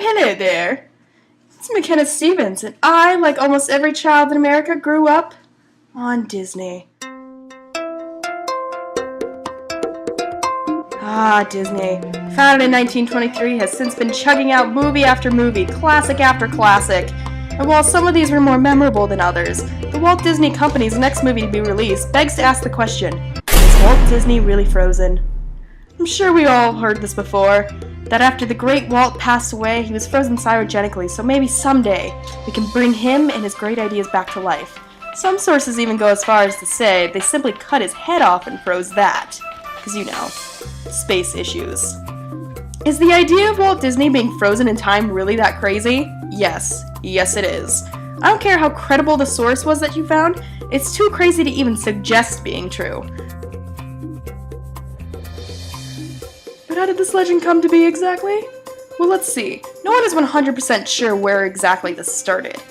hello there. It's McKenna Stevens, and I, like almost every child in America, grew up on Disney. Ah, Disney, founded in 1923, has since been chugging out movie after movie, classic after classic. And while some of these were more memorable than others, the Walt Disney Company's next movie to be released begs to ask the question, is Walt Disney really frozen? I'm sure we all heard this before, that after the great Walt passed away, he was frozen cryogenically, so maybe someday we can bring him and his great ideas back to life. Some sources even go as far as to say they simply cut his head off and froze that. Because, you know, space issues. Is the idea of Walt Disney being frozen in time really that crazy? Yes. Yes, it is. I don't care how credible the source was that you found, it's too crazy to even suggest being true. But how did this legend come to be exactly? Well, let's see. No one is 100% sure where exactly this started.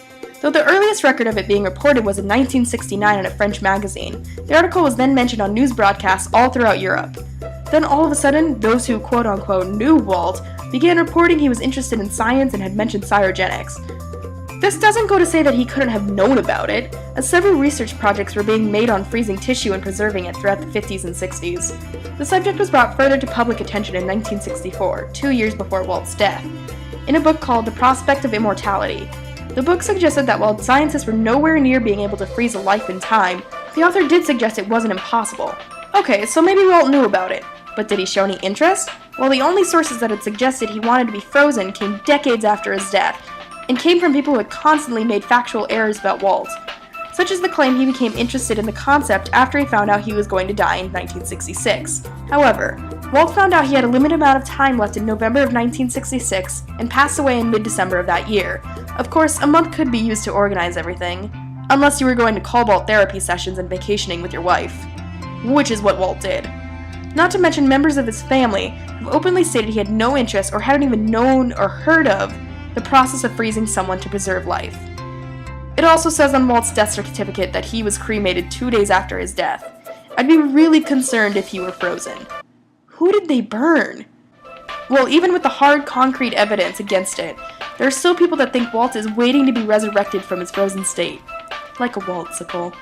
Though the earliest record of it being reported was in 1969 in a French magazine, the article was then mentioned on news broadcasts all throughout Europe. Then all of a sudden, those who quote-unquote knew Walt began reporting he was interested in science and had mentioned cryogenics. This doesn't go to say that he couldn't have known about it, as several research projects were being made on freezing tissue and preserving it throughout the 50s and 60s. The subject was brought further to public attention in 1964, 2 years before Walt's death, in a book called The Prospect of Immortality. The book suggested that while scientists were nowhere near being able to freeze a life in time, the author did suggest it wasn't impossible. Okay, so maybe Walt knew about it, but did he show any interest? Well, the only sources that had suggested he wanted to be frozen came decades after his death, and came from people who had constantly made factual errors about Walt, such as the claim he became interested in the concept after he found out he was going to die in 1966. However, Walt found out he had a limited amount of time left in November of 1966 and passed away in mid-December of that year. Of course, a month could be used to organize everything, unless you were going to cobalt therapy sessions and vacationing with your wife, which is what Walt did. Not to mention members of his family have openly stated he had no interest or hadn't even known or heard of the process of freezing someone to preserve life. It also says on Walt's death certificate that he was cremated 2 days after his death. I'd be really concerned if he were frozen. Who did they burn? Well, even with the hard concrete evidence against it, there are still people that think Walt is waiting to be resurrected from his frozen state. Like a Waltsicle.